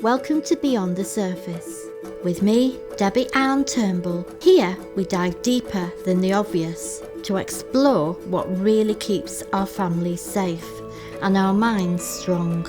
Welcome to Beyond the Surface. With me, Debbie Ann Turnbull. Here we dive deeper than the obvious to explore what really keeps our families safe and our minds strong.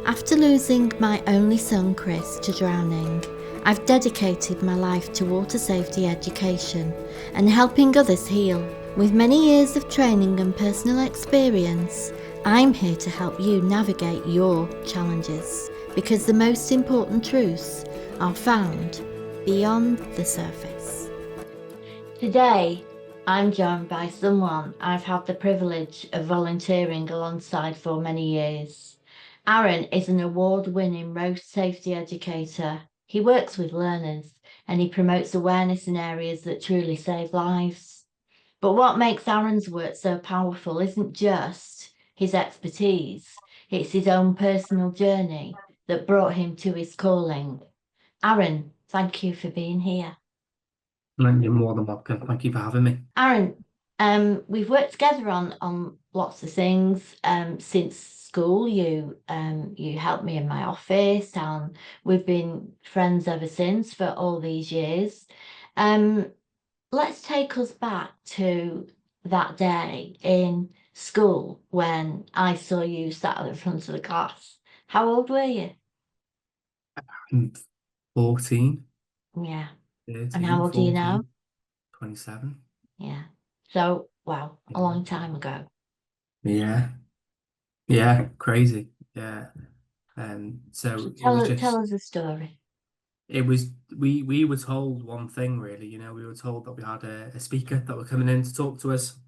After losing my only son Chris to drowning, I've dedicated my life to water safety education and helping others heal. With many years of training and personal experience, I'm here to help you navigate your challenges, because the most important truths are found beyond the surface. Today, I'm joined by someone I've had the privilege of volunteering alongside for many years. Aaron is an award-winning road safety educator. He works with learners and he promotes awareness in areas that truly save lives. But what makes Aaron's work so powerful isn't just his expertise, it's his own personal journey that brought him to his calling. Aaron, thank you for being here. You're more than welcome. Thank you for having me. Aaron, we've worked together on lots of things since school. You helped me in my office, and we've been friends ever since for all these years. Let's take us back to that day in school when I saw you sat at the front of the class. How old were you? I'm 14, Yeah. 13, And how old are you now? 27. Yeah. So, wow, a long time ago. Yeah. Yeah. Crazy. Yeah. So it was Tell just, us a story. we were told one thing really, we were told that we had a speaker that were coming in to talk to us.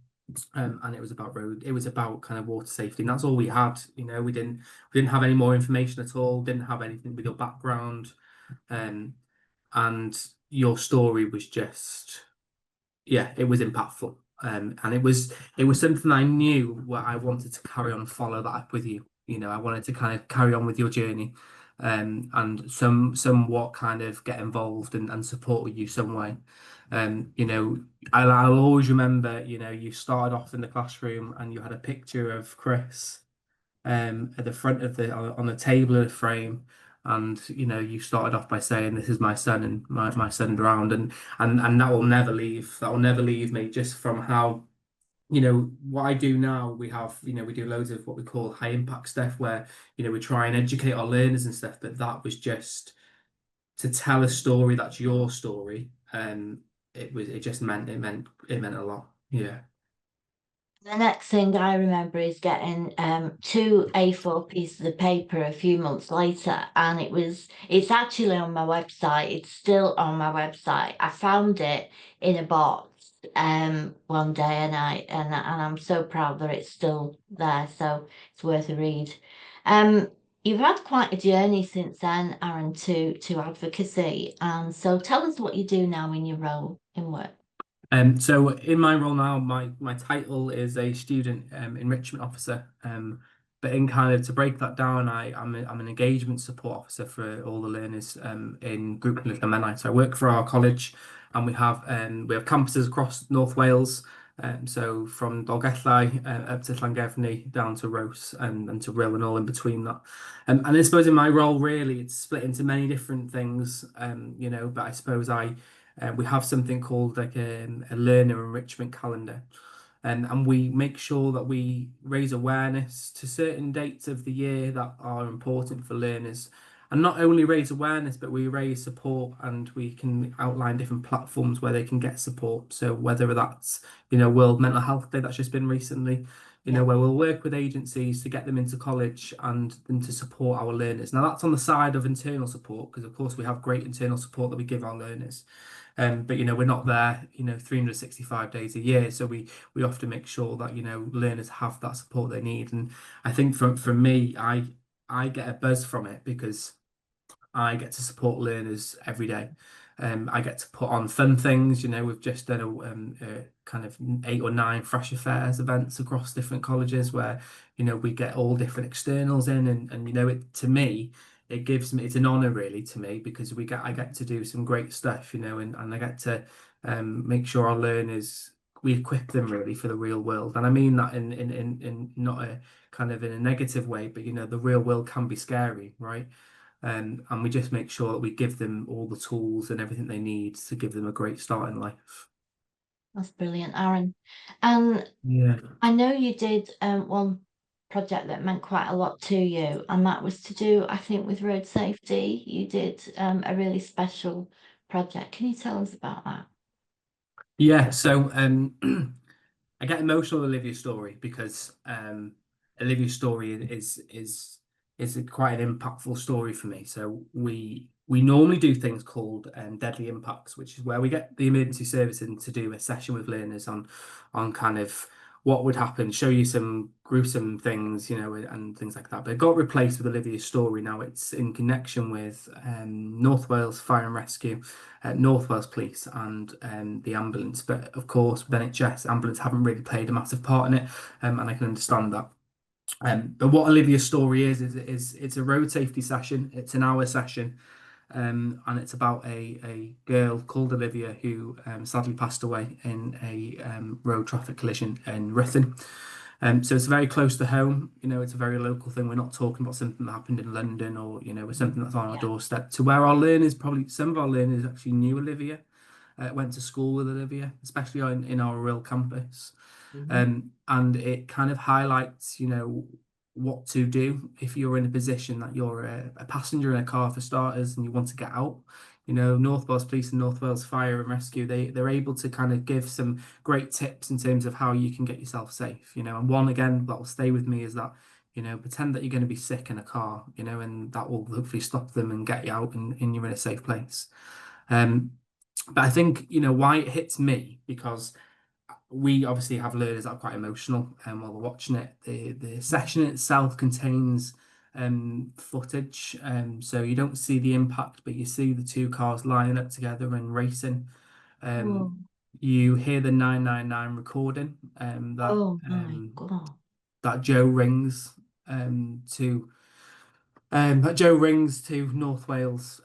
And it was about kind of water safety, and that's all we had. We didn't have any more information at all, didn't have anything with your background. Um, and your story was just, yeah, it was impactful. And it was something I knew where I wanted to carry on and follow that up with you. I wanted to kind of carry on with your journey, and somewhat kind of get involved and support you some way. I'll always remember, you started off in the classroom and you had a picture of Chris at the front of on the table of the frame, and you started off by saying, "This is my son, and my son drowned," and that will never leave me, just from how what I do now. We do loads of what we call high impact stuff, where we try and educate our learners and stuff, but that was just to tell a story that's your story. It meant a lot. Yeah. The next thing I remember is getting two A4 pieces of paper a few months later, and it's actually on my website. It's still on my website. I found it in a box one day, and I'm so proud that it's still there. So it's worth a read. You've had quite a journey since then, Aaron, to advocacy, and so tell us what you do now in your role in work. So in my role now, my title is a student enrichment officer. But in kind of to break that down, I'm an engagement support officer for all the learners in Group Olivia. So I work for our college, and we have campuses across North Wales. So from Dolgellau up to Llangefni, down to Rose, and to Rhyl, and all in between that. And I suppose in my role, really, it's split into many different things. But I suppose we have something called like a learner enrichment calendar. And we make sure that we raise awareness to certain dates of the year that are important for learners. And not only raise awareness, but we raise support, and we can outline different platforms where they can get support. So whether that's, World Mental Health Day that's just been recently, Yeah. where we'll work with agencies to get them into college and then to support our learners. Now that's on the side of internal support, because of course we have great internal support that we give our learners. But we're not there 365 days a year, so we often make sure that learners have that support they need. And I think for me, I get a buzz from it because I get to support learners every day. I get to put on fun things. We've just done a kind of 8 or 9 Fresh Affairs events across different colleges, where we get all different externals in, and to me, it's an honor really to me, because I get to do some great stuff, and I get to make sure our learners, we equip them really for the real world. And I mean that in not a kind of in a negative way, but the real world can be scary, right? And we just make sure that we give them all the tools and everything they need to give them a great start in life. That's brilliant, Aaron. And Yeah. I know you did one project that meant quite a lot to you, and that was to do, I think, with road safety. You did a really special project. Can you tell us about that? Yeah, so I get emotional with Olivia's story because Olivia's story is quite an impactful story for me. So we normally do things called deadly impacts, which is where we get the emergency service in to do a session with learners on kind of what would happen, show you some gruesome things, and things like that. But it got replaced with Olivia's story. Now it's in connection with North Wales Fire and Rescue, North Wales Police, and the ambulance. But of course, with NHS, ambulance haven't really played a massive part in it, and I can understand that. But what Olivia's story is it's a road safety session. It's an hour session, and it's about a girl called Olivia who sadly passed away in a road traffic collision in Ruthin. So it's very close to home. It's a very local thing. We're not talking about something that happened in London or something that's on our Yeah. doorstep. To where our learners, probably some of our learners actually knew Olivia, went to school with Olivia, especially in our rural campus. Mhm. And it kind of highlights, what to do if you're in a position that you're a passenger in a car for starters and you want to get out. North Wales Police and North Wales Fire and Rescue, they're able to kind of give some great tips in terms of how you can get yourself safe. And one again that will stay with me is that, pretend that you're going to be sick in a car, and that will hopefully stop them and get you out and you're in a safe place. Um, but I think, why it hits me because we obviously have learners that are quite emotional while they're watching it. The session itself contains footage, so you don't see the impact, but you see the two cars lining up together and racing. Oh, Um, you hear the 999 recording oh my God. that Joe rings to North Wales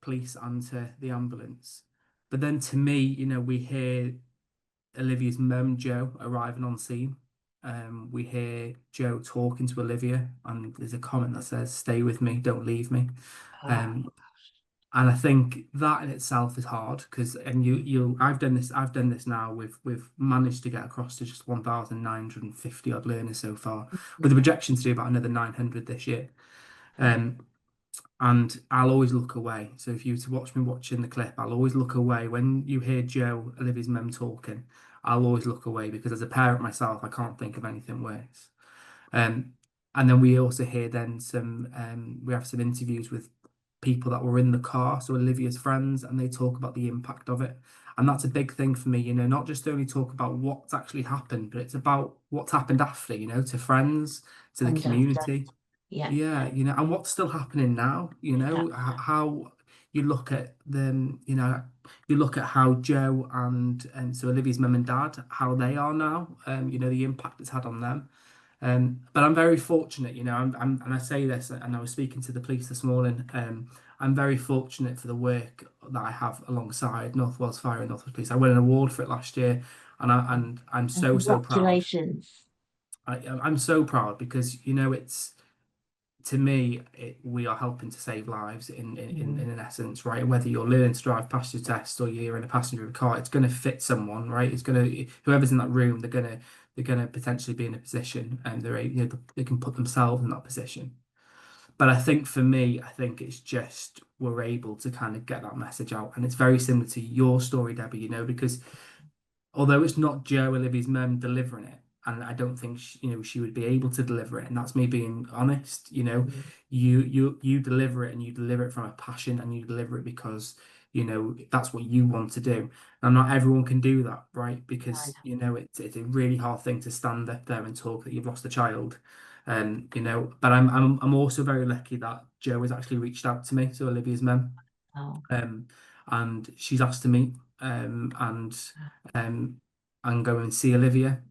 police and to the ambulance. But then to me, we hear Olivia's mum, Jo, arriving on scene. We hear Jo talking to Olivia, and there's a comment that says, "Stay with me, don't leave me." Oh, Um, and I think that in itself is hard because, and I've done this now. We've managed to get across to just 1,950 odd learners so far, with a projection to do about another 900 this year. Um, and I'll always look away. So if you were to watch me watching the clip, I'll always look away. When you hear Joe, Olivia's mum, talking, I'll always look away because as a parent myself, I can't think of anything worse. Um, and then we also hear then we have some interviews with people that were in the car, so Olivia's friends, and they talk about the impact of it. And that's a big thing for me, not just only talk about what's actually happened, but it's about what's happened after, to friends, to the and after. community. Yeah, Yeah, and what's still happening now, exactly. how you look at them, you look at how Joe and so Olivia's mum and dad, how they are now, the impact it's had on them. But I'm very fortunate, and I say this, and I was speaking to the police this morning. I'm very fortunate for the work that I have alongside North Wales Fire and North Wales Police. I won an award for it last year, and I'm And so proud. congratulations. I'm so proud because it's to me, we are helping to save lives in Mm, an essence, right? Whether you're learning to drive past your test or you're in a passenger of a car, it's going to fit someone, right? It's going to whoever's in that room, they're going to potentially be in a position, and they can put themselves in that position. But I think for me, I think it's just we're able to kind of get that message out, and it's very similar to your story, Debbie. Because although it's not Joe, Olivia's mum, delivering it, and I don't think she would be able to deliver it, and that's me being honest. mm, You deliver it, and you deliver it from a passion, and you deliver it because that's what you want to do, and not everyone can do that, right? I Because know. it's a really hard thing to stand up there and talk that you've lost a child, But I'm also very lucky that Joe has actually reached out to me, so Olivia's mum, Oh, um, and she's asked to meet um, and go and see Olivia.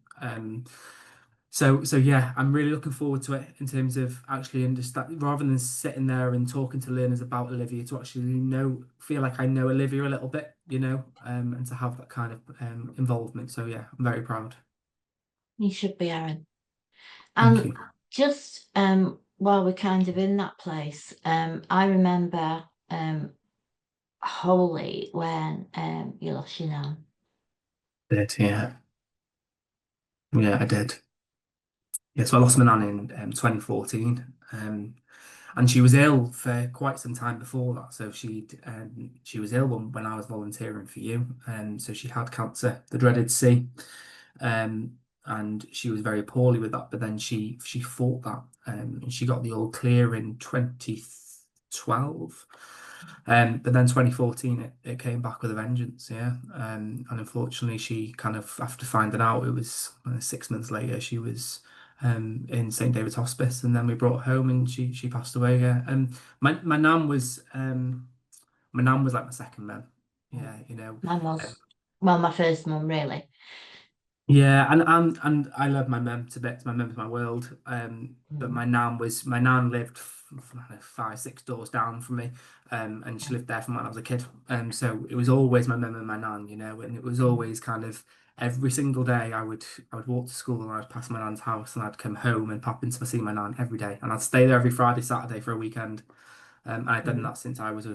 So yeah, I'm really looking forward to it in terms of actually understand rather than sitting there and talking to learners about Olivia to actually feel like I know Olivia a little bit, and to have that kind of involvement. So yeah, I'm very proud. you should be, Aaron. Thank And you. just well, we're kind of in that place. I remember Holy when you lost your nan. Did, yeah. Yeah, I did. Yeah, so I lost my nan in 2014. And she was ill for quite some time before that. So she was ill when I was volunteering for you. So she had cancer, the dreaded C. Um, and she was very poorly with that. But then she fought that, and she got the all clear in 2012. But then 2014 it came back with a vengeance, yeah. And unfortunately she kind of, after finding out, it was 6 months later, she was in St David's Hospice, and then we brought her home and she passed away. Yeah, and my nan was like my second mum. Yeah, you know. Mine Um, was, well, my first mum, really. yeah, and I love my mum to bits. My mum's my world. But Mm. my nan lived 5, 6 doors down from me. And she lived there from when I was a kid. So it was always my mum and my nan, you know, and it was Mm. always kind of every single day I would walk to school and I'd pass my nan's house and I'd come home and pop in to see my nan every day. And I'd stay there every Friday, Saturday for a weekend. And I'd done Mm. that since I was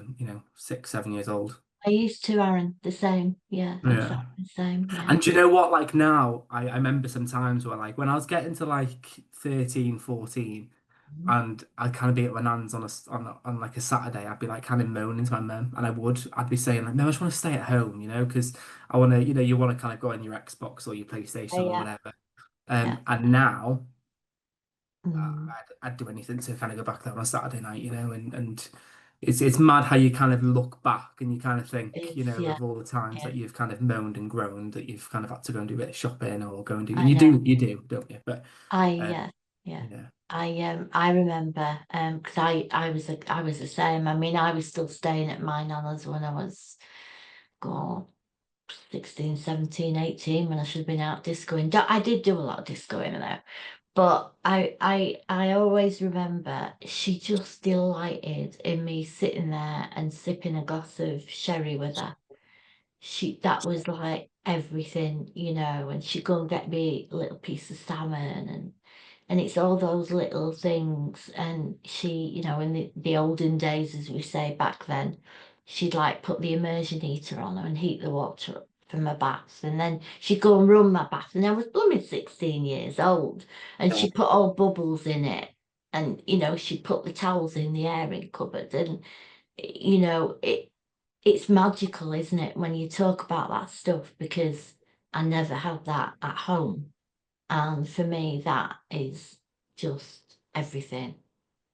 6, 7 years old. I used to, Aaron, the same. Yeah, Yeah. exactly the same. Yeah. And do you know what? Like now, I remember some times where, like, when I was getting to like 13, 14, Mm. and I'd kind of be at my nan's on like a Saturday, I'd be like kind of moaning to my mum, and I'd be saying like, no, I just want to stay at home, because I want to, you want to kind of go on your Xbox or your Oh, PlayStation or yeah, whatever. yeah. And now Mm. I'd do anything to kind of go back there on a Saturday night, and it's mad how you kind of look back and you kind of think, It's, yeah, of all the times yeah. that you've kind of moaned and groaned that you've kind of had to go and do a bit of shopping or go and do, and I know. you do, don't you? But uh, Yeah, yeah. yeah, I remember because I was the same. I mean, I was still staying at my nana's when I was, God, 16, 17, 18, when I should have been out discoing. I did do a lot of discoing though. But I always remember she just delighted in me sitting there and sipping a glass of sherry with her. That was like everything, and she'd go and get me a little piece of salmon, and it's all those little things. And she, in the olden days, as we say back then, she'd like put the immersion heater on her and heat the water up for my bath. And then she'd go and run my bath. And I was blooming 16 years old. And yeah. she put all bubbles in it. And, she put the towels in the airing cupboard. And, it's magical, isn't it, when you talk about that stuff, because I never had that at home. And for me, that is just everything.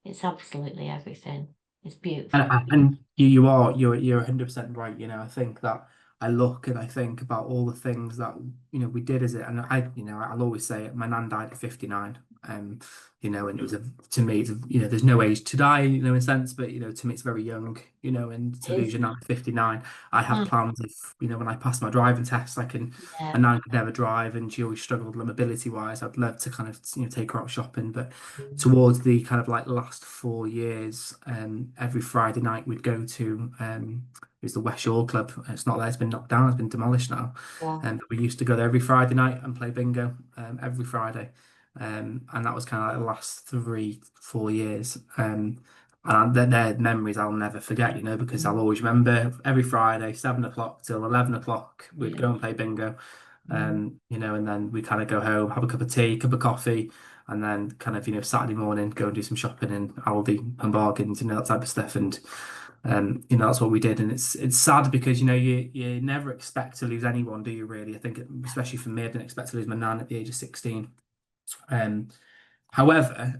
It's absolutely everything. It's beautiful. And you're 100% right. I think that I look and I think about all the things that we did as it, and I'll always say it. My nan died at 59. um and it was to me, there's no age to die, in a sense, but to me it's very young, and to It lose is. your nan at 59. I had Ah, plans of, when I passed my driving test, yeah. my nan could never drive and she always struggled mobility wise. I'd love to kind of take her out shopping, but towards the kind of like last 4 years, every Friday night we'd go to, it was the West Shore Club. It's not there, it's been knocked down, it's been demolished now. Wow. But we used to go there every Friday night and play bingo, every Friday. And that was kind of like the last 3, 4 years. And they're memories I'll never forget, because I'll Mm. always remember every Friday, 7 o'clock till 11 o'clock, we'd Yeah. go and play bingo. Mm. And then we kind of go home, have a cup of tea, cup of coffee, and then kind of, Saturday morning, go and do some shopping in Aldi and bargains, that type of stuff. And that's what we did. And it's sad because, you never expect to lose anyone, do you really? I think, especially for me, I didn't expect to lose my nan at the age of 16. Um, However,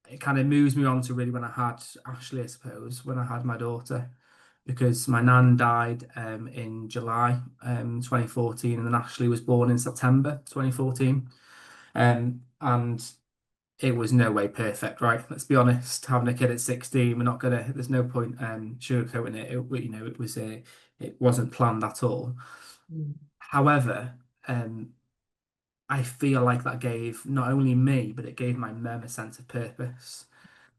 it kind of moves me on to really when I had Ashley, I suppose, when I had my daughter, because my nan died in July 2014, and then Ashley was born in September 2014. And it was no way perfect, right? Let's be honest. Having a kid at 16, there's no point sugarcoating it. It wasn't planned at all. Mm. However, I feel like that gave not only me, but it gave my mum a sense of purpose.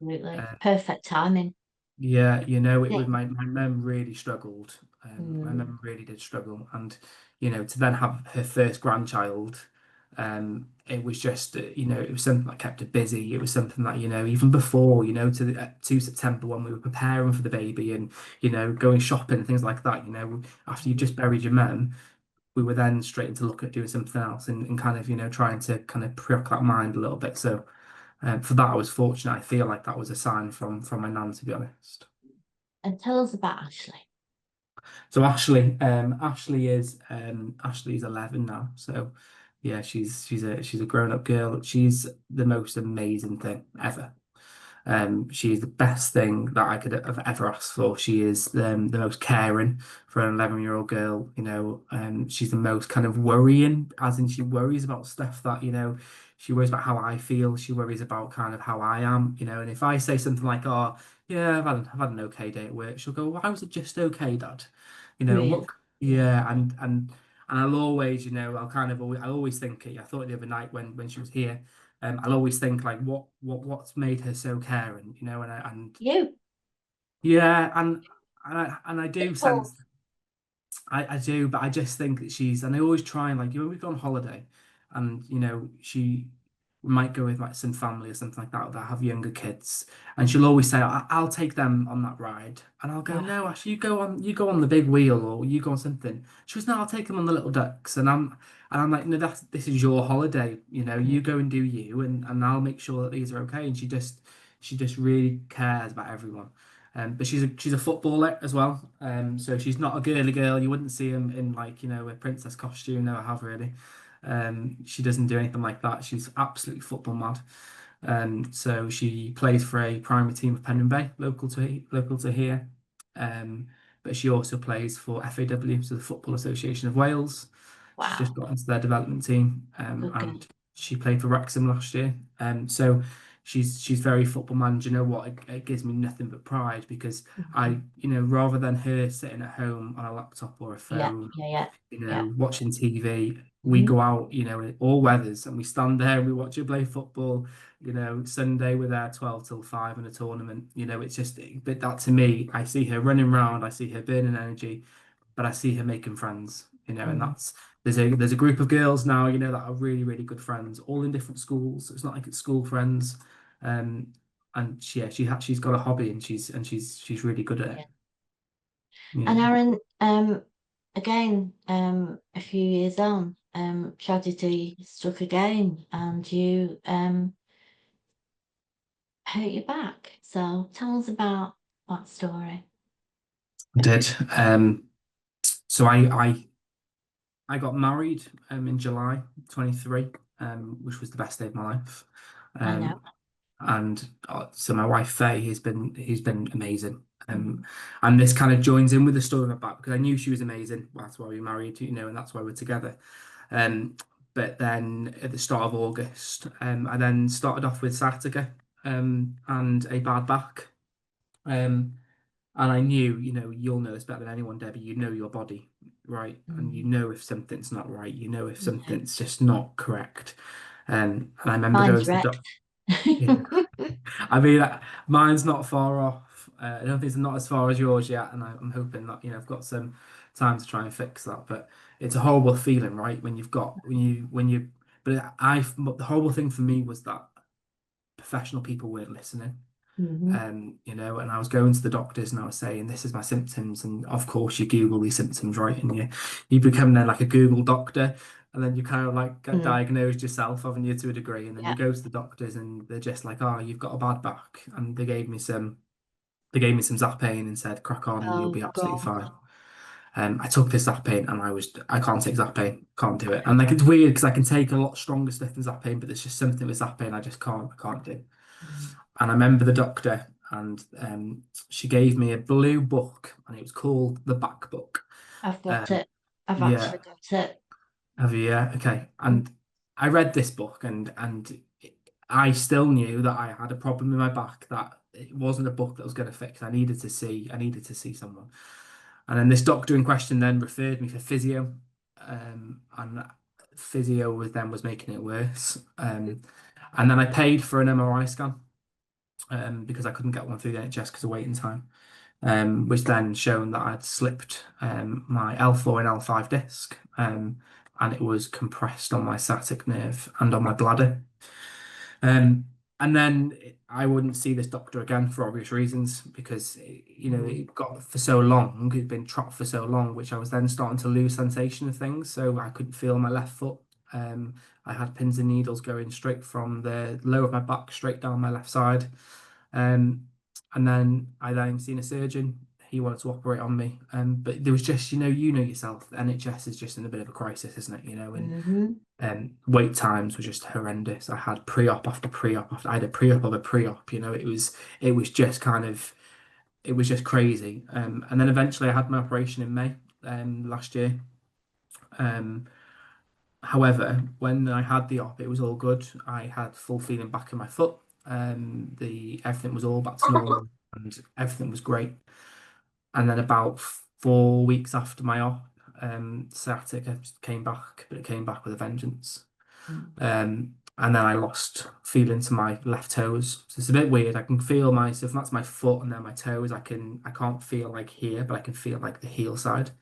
Absolutely. Uh, Perfect timing. yeah, it Yeah. was my mum really struggled. My Mm. mum really did struggle, and to then have her first grandchild, It was just, it was something that kept her busy. It was something that, even before, to September when we were preparing for the baby and, going shopping and things like that, after you just buried your mum, we were then straight into look at doing something else and kind of, trying to kind of pre-occupy that mind a little bit. So for that, I was fortunate. I feel like that was a sign from my nan, to be honest. And tell us about Ashley. So Ashley's 11 now. So yeah, she's a grown-up girl. She's the most amazing thing ever. She's the best thing that I could have ever asked for. She is the most caring for an 11-year-old girl. She's the most kind of worrying, as in she worries about stuff that, she worries about how I feel. She worries about kind of how I am, and if I say something like, oh, yeah, I've had an okay day at work, she'll go, why was it just okay, Dad? Really? What, yeah, and I'll always, I'll always think it. I thought it the other night when she was here. I'll always think like what's made her so caring, and You. yeah, and I do sense Pitfalls. I do, but I just think that and I always try and like, we go on holiday and, she might go with like some family or something like that that have younger kids. And she'll always say, I'll take them on that ride. And I'll go, Right. no, actually, you go on the big wheel or you go on something. She goes, no, I'll take them on the little ducks. And I'm like, no, this is your holiday. Mm. You go and do you and I'll make sure that these are okay. And she just really cares about everyone. But she's a footballer as well. So she's not a girly girl. You wouldn't see him in like, a princess costume. Never have really. She doesn't do anything like that. She's absolutely football mad. So she plays for a primary team of Penryn Bay, local to here. Um, but she also plays for FAW, so the Football Association of Wales. She's just Wow. got into their development team, Good girl. and she played for Wrexham last year. So she's very football man. Do you know what? It gives me nothing but pride because Mhm. rather than her sitting at home on a laptop or a Yeah, phone, yeah, yeah, yeah. watching TV. We Hmm. go out, in all weathers, and we stand there and we watch her play football. Sunday we're there 12 till 5 in a tournament. It's just, but that to me, I see her running around, I see her burning energy, but I see her making friends. And Mm. there's a group of girls now, that are really, really good friends, all in different schools. So it's not like it's school friends. Um, and she's got a hobby and she's really good at it. Yeah. Yeah. And Aaron, again, a few years on, tragedy struck again, and you hurt your back. So tell us about that story. I did. So I got married in July 23, which was the best day of my life. I know. Um, and so my wife Faye he's been amazing. Mm. And this kind of joins in with the story of my back because I knew she was amazing. That's why we married, and that's why we're together. Um, but then at the start of August, I then started off with sciatica and a bad back. Um, and I knew, you'll know this better than anyone, Debbie. You know your body, right? And you Mm. know if something's not right. You know if Yeah. something's just not correct. And I remember going Mine's to the wrecked. doctor. Yeah. I mean, mine's not far off. I don't think it's not as far as yours yet, and I'm hoping that I've got some time to try and fix that. But it's a horrible feeling, right? When you've got when you. But the horrible thing for me was that professional people weren't listening. Hmm. And I was going to the doctors and I was saying, this is my symptoms. And of course you Google these symptoms, right? And you become then like a Google doctor and then you kind of like get Mm. diagnosed yourself, haven't you, to a degree. And then you Yeah. go to the doctors and they're just like, oh, you've got a bad back. And they gave me some Zapain and said, crack on and you'll Oh be absolutely God. fine. I took this Zapain and I can't take Zapain, can't do it. And like, it's weird because I can take a lot stronger stuff than Zapain, but there's just something with Zapain I can't do. Mm. And I remember the doctor, and she gave me a blue book, and it was called the Back Book. I've got Um, it. I've yeah, actually got it. have you? Yeah, okay. Mm. And I read this book, and I still knew that I had a problem in my back. That it wasn't a book that was going to fix. I needed to see someone. And then this doctor in question then referred me for physio, and physio was making it worse. And then I paid for an MRI scan because I couldn't get one through the NHS because of waiting time, which then shown that I'd slipped my L4 and L5 disc. and it was compressed on my sciatic nerve and on my bladder. Um, and then I wouldn't see this doctor again for obvious reasons because Mm. it got for so long, it'd been trapped for so long, which I was then starting to lose sensation of things. So I couldn't feel my left foot. Um, I had pins and needles going straight from the lower of my back straight down my left side. Um, and then I then seen a surgeon. He wanted to operate on me. But there was just, you know yourself, the NHS is just in a bit of a crisis, isn't it? And Hmm. wait times were just horrendous. I had pre-op after pre-op after I had a pre-op of a pre-op. It was just kind of it was just crazy. And then eventually I had my operation in May last year. Um, However, when I had the op, it was all good. I had full feeling back in my foot. The everything was all back to normal and everything was great. And then about 4 weeks after my op, sciatica came back, but it came back with a vengeance. And then I lost feeling to my left toes. So it's a bit weird. I can feel my so if that's my foot and then my toes, I can't feel like here, but I can feel like the heel side.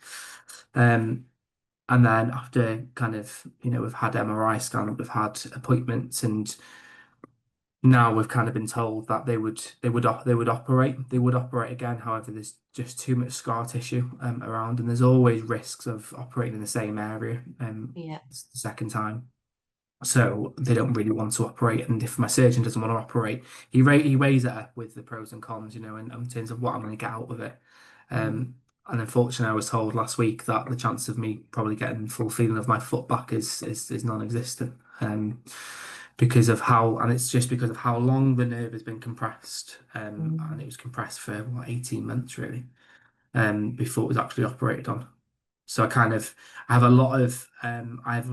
Um, and then after kind of, we've had MRI scan, we've had appointments, and now we've kind of been told that they would operate again. However, there's just too much scar tissue around, and there's always risks of operating in the same area. Yeah. It's the second time. So they don't really want to operate. And if my surgeon doesn't want to operate, he weighs it up with the pros and cons, and in terms of what I'm going to get out of it. Mm. And unfortunately, I was told last week that the chance of me probably getting full feeling of my foot back is non-existent. Because of how, and it's just because of how long the nerve has been compressed. And Mm. it was compressed for what, 18 months really, before it was actually operated on. So I have a lot of, I have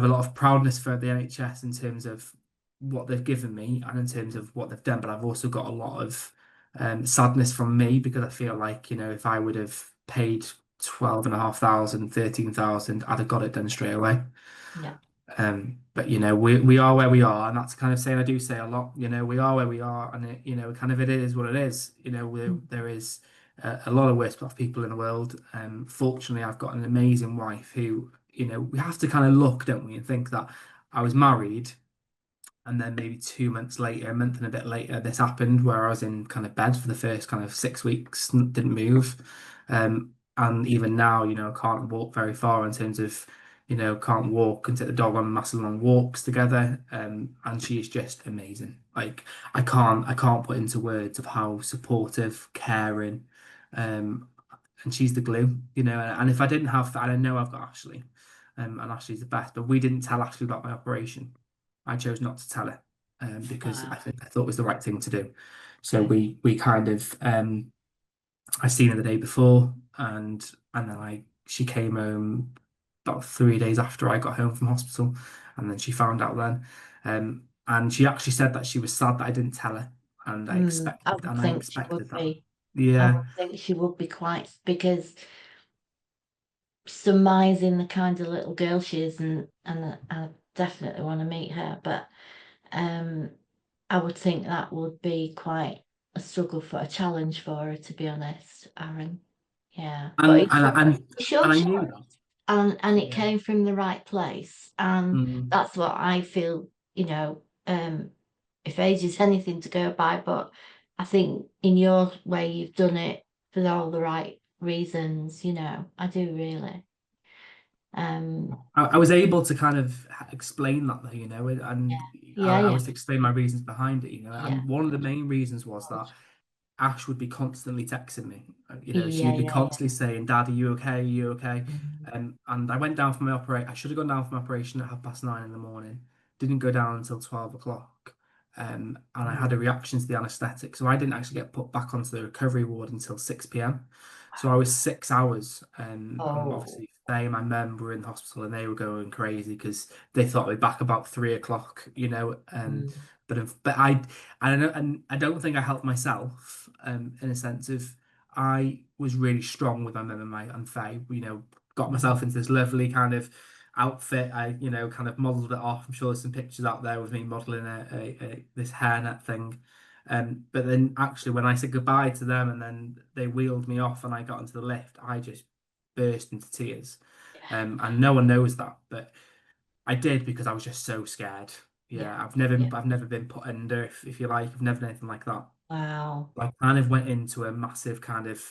a lot of proudness for the NHS in terms of what they've given me and in terms of what they've done, but I've also got a lot of sadness from me because I feel like, if I would have paid 12,500, 13,000, I'd have got it done straight away. Yeah. But we are where we are, and that's kind of saying I do say a lot. We are where we are, and kind of it is what it is. Mm. There is a lot of worse off people in the world. Fortunately, I've got an amazing wife who, we have to kind of look, don't we, and think that I was married, and then maybe 2 months later, a month and a bit later, this happened where I was in kind of bed for the first kind of 6 weeks, didn't move. And even now, I can't walk very far in terms of, can't walk and take the dog on massive long walks together. And she is just amazing. Like I can't put into words of how supportive, caring, um, and she's the glue, and if I didn't have that, I know I've got Ashley, and Ashley's the best, but we didn't tell Ashley about my operation. I chose not to tell her because Wow. I thought it was the right thing to do. So Okay. we kind of I seen her the day before, and then she came home about 3 days after I got home from hospital, and then she found out then, and she actually said that she was sad that I didn't tell her, and I I expected would and I think she would expected that. be. I Yeah. would think she would be quite because surmising the kind of little girl she is, and I definitely want to meet her. But um, I would think that would be quite a struggle for a challenge for her, to be honest, Aaron. Yeah, but And and and it's your and I choice, knew that. and it Yeah. came from the right place, and Mm. that's what I feel. If age is anything to go by, but I think in your way you've done it for all the right reasons. I do really. Um, I was able to kind of explain that though, and yeah, I yeah, was to explain my reasons behind it, yeah, and one of the main reasons was that good. Ash would be constantly texting me. She Yeah, would be yeah, yeah. constantly saying, "Dad, are you okay? Are you okay?" Mhm. And I went down for my operation. I should have gone down for my operation at 9:30 in the morning. Didn't go down until 12 o'clock. And I had a Mm. reaction to the anaesthetic, so I didn't actually get put back onto the recovery ward until 6 p.m. So I was 6 hours. And Oh. obviously, they and my mum were in the hospital, and they were going crazy because they thought we'd be back about 3 o'clock. Mm. But I don't know, and I don't think I helped myself, in a sense of I was really strong with my mum and Faye, got Mm. myself into this lovely kind of outfit. I, kind of modeled it off. I'm sure there's some pictures out there with me modeling this hairnet thing. But then actually when I said goodbye to them and then they wheeled me off and I got into the lift, I just burst into tears. And no one knows that, but I did because I was just so scared. Yeah. Yeah, Yeah. I've never been put under, if you like. I've never done anything like that. Wow. I kind of went into a massive kind of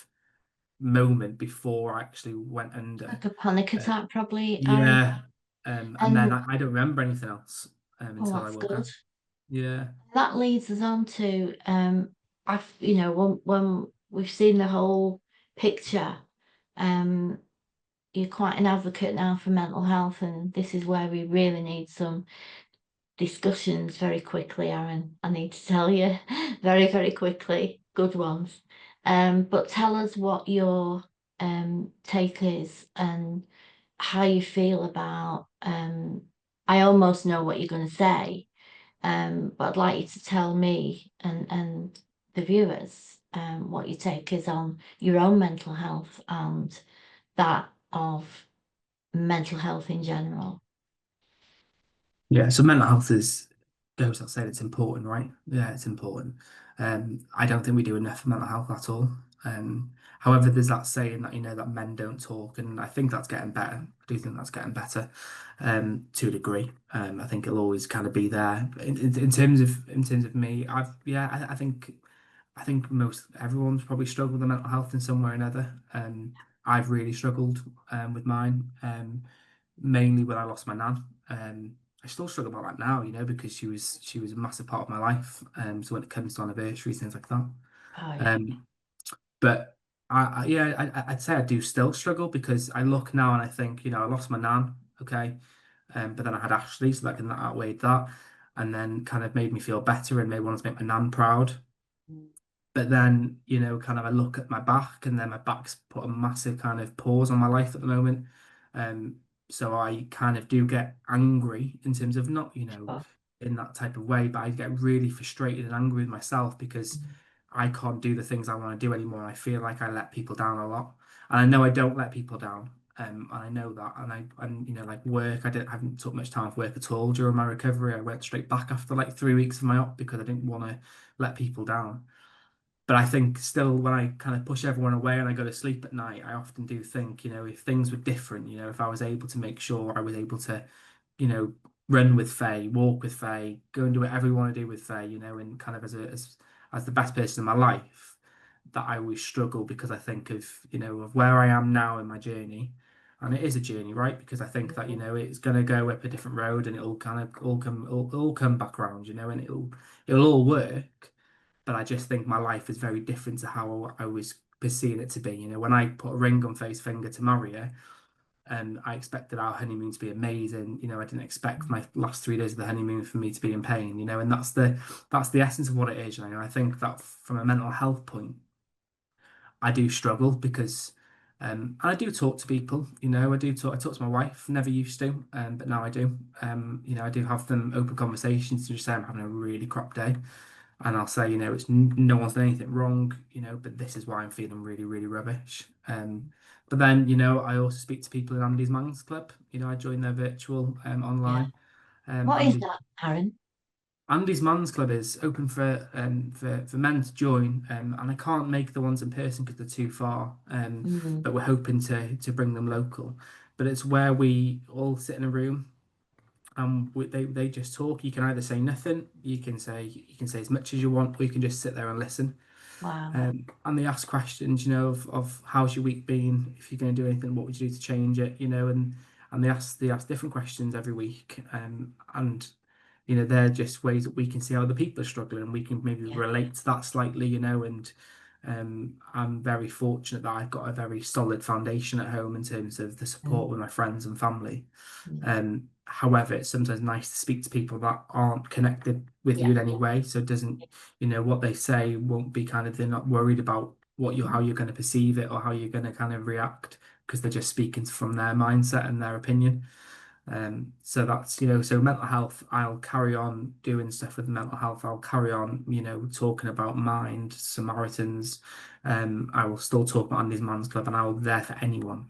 moment before I actually went under. Like a panic Uh, attack, probably, Aaron. yeah, and then And I don't remember anything else oh, until I that's woke good. up. Yeah, That leads us on to I've when we've seen the whole picture, um, you're quite an advocate now for mental health, and this is where we really need some discussions very quickly, Aaron. I need to tell you very, very quickly, good ones. But tell us what your take is and how you feel about I almost know what you're going to say, but I'd like you to tell me and the viewers what your take is on your own mental health and that of mental health in general. yeah. So mental health is goes without saying it's important, right? Yeah, it's important. I don't think we do enough for mental health at all. However, there's that saying that that men don't talk, and I think that's getting better. I do think that's getting better, to a degree. I think it'll always kind of be there. In terms of me, I think most everyone's probably struggled with mental health in some way or another. I've really struggled with mine, mainly when I lost my nan. I still struggle about that now, because she was a massive part of my life. So when it comes to anniversaries, things like that. Oh yeah. Um, but I'd say I do still struggle because I look now and I think, I lost my nan, okay, but then I had Ashley, so that outweighed that, and then kind of made me feel better and made me want to make my nan proud. But then, kind of I look at my back and then my back's put a massive kind of pause on my life at the moment. Um, so I kind of do get angry in terms of not, Oh, in that type of way, but I get really frustrated and angry with myself because I can't do the things I want to do anymore. I feel like I let people down a lot. And I know I don't let people down. And I know that. And like work, I haven't took much time off work at all during my recovery. I went straight back after like 3 weeks of my op because I didn't want to let people down. But I think still when I kind of push everyone away and I go to sleep at night, I often do think, if things were different, if I was able to make sure I was able to, you know, run with Faye, walk with Faye, go and do whatever you want to do with Faye, and kind of as the best person in my life, that I always struggle because I think of where I am now in my journey. And it is a journey, right? Because I think that, it's gonna go up a different road and it'll kind of all come back around, and it'll all work, but I just think my life is very different to how I was perceiving it to be. When I put a ring on Faye's finger to marry her, and I expected our honeymoon to be amazing. I didn't expect my last 3 days of the honeymoon for me to be in pain. And that's the essence of what it is. I think that from a mental health point, I do struggle because. And I do talk to people, I talk to my wife, never used to, but now I do. I do have them open conversations to just say I'm having a really crap day, and I'll say, no one's done anything wrong, but this is why I'm feeling really, really rubbish. But then, I also speak to people in Andy's Man's Club. I join their virtual yeah. online. What is Andy that, Aaron? Andy's Man's Club is open for men to join, and I can't make the ones in person because they're too far. Mm, But we're hoping to bring them local. But it's where we all sit in a room and they just talk. You can either say nothing, you can say as much as you want, or you can just sit there and listen. wow. And they ask questions, of how's your week been? If you're going to do anything, what would you do to change it? And they ask different questions every week. And they're just ways that we can see how other people are struggling, and we can maybe Yeah. relate to that slightly. And I'm very fortunate that I've got a very solid foundation at home in terms of the support Mm, with my friends and family. mm, However, it's sometimes nice to speak to people that aren't connected with yeah. you in any way. So it doesn't, what they say won't be kind of, they're not worried about how you're going to perceive it or how you're going to kind of react because they're just speaking from their mindset and their opinion. So that's, so mental health, I'll carry on doing stuff with mental health. I'll carry on, talking about Mind, Samaritans. I will still talk about Andy's Man's Club, and I will be there for anyone,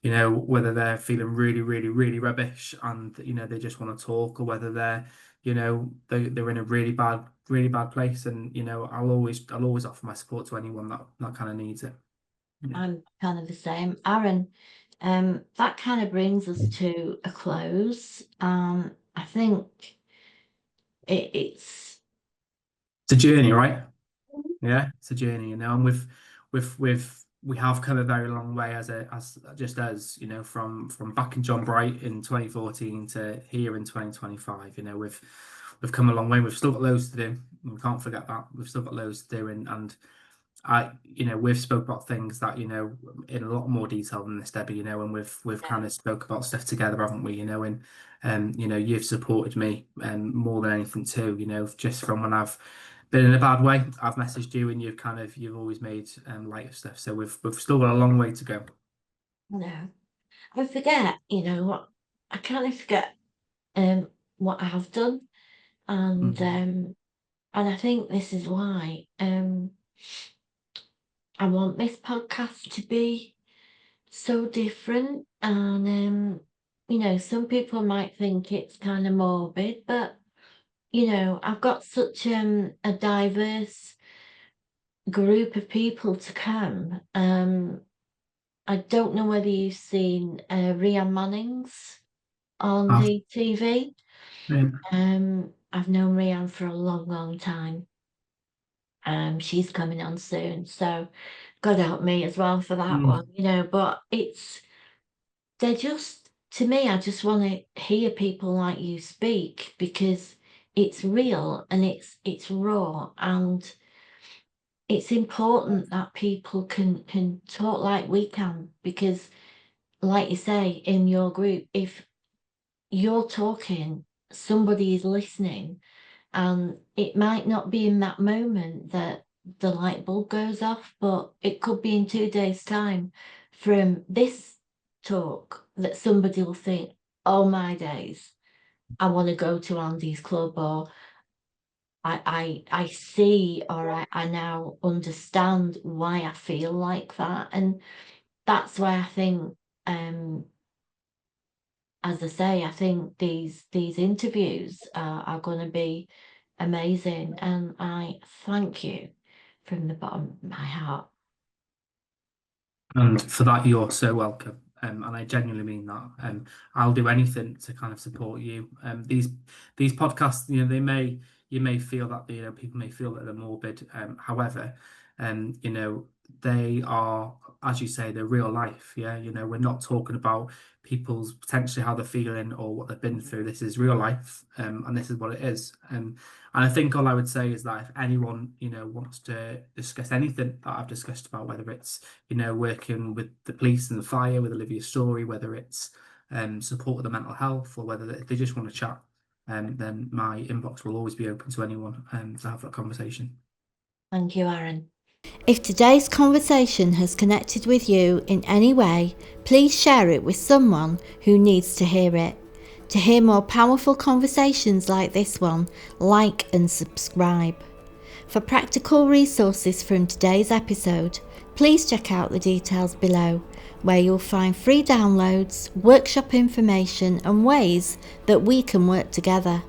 whether they're feeling really, really, really rubbish and, they just want to talk, or whether they're in a really bad place. And, I'll always offer my support to anyone that kind of needs it. Yeah. I'm kind of the same. Aaron, that kind of brings us to a close. I think it's a journey, right? Yeah, it's a journey, and we have come a very long way as from back in John Bright in 2014 to here in 2025. We've come a long way. We've still got loads to do. We can't forget that. We've still got loads to do, and we've spoke about things that, in a lot more detail than this, Debbie, and we've kind of spoke about stuff together, haven't we? You've supported me more than anything too, just from when I've been in a bad way, I've messaged you, and you've always made light of stuff. So we've still got a long way to go. No, I forget, what I kind of forget what I have done, and I think this is why I want this podcast to be so different. And some people might think it's kind of morbid, but I've got such a diverse group of people to come. I don't know whether you've seen Rhiannon Manning's on Ah, the TV. yeah. I've known Rhiannon for a long, long time. She's coming on soon, so God help me as well for that one, but they're just, to me, I just want to hear people like you speak, because it's real and it's raw, and it's important that people can talk like we can, because like you say, in your group, if you're talking, somebody is listening, and it might not be in that moment that the light bulb goes off, but it could be in 2 days' time from this talk that somebody will think, oh my days, I want to go to Andy's club, or I see, or I now understand why I feel like that. And that's why I think, as I say, I think these interviews are going to be amazing, and I thank you from the bottom of my heart. And for that, you're so welcome. And I genuinely mean that. I'll do anything to kind of support you. These podcasts, you may feel that, people may feel that they're morbid. However, they are, as you say, they're real life. Yeah, we're not talking about people's potentially how they're feeling or what they've been through. This is real life, and this is what it is. And I think all I would say is that if anyone, wants to discuss anything that I've discussed about, whether it's, working with the police and the fire with Olivia's story, whether it's support with the mental health, or whether they just want to chat, then my inbox will always be open to anyone to have that conversation. Thank you, Aaron. If today's conversation has connected with you in any way, please share it with someone who needs to hear it. To hear more powerful conversations like this one, like and subscribe. For practical resources from today's episode, please check out the details below, where you'll find free downloads, workshop information, and ways that we can work together.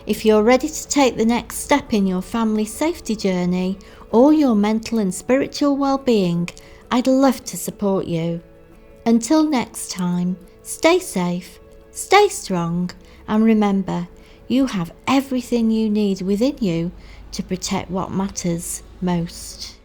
If you're ready to take the next step in your family safety journey or your mental and spiritual well-being, I'd love to support you. Until next time, stay safe, stay strong, and remember, you have everything you need within you to protect what matters most.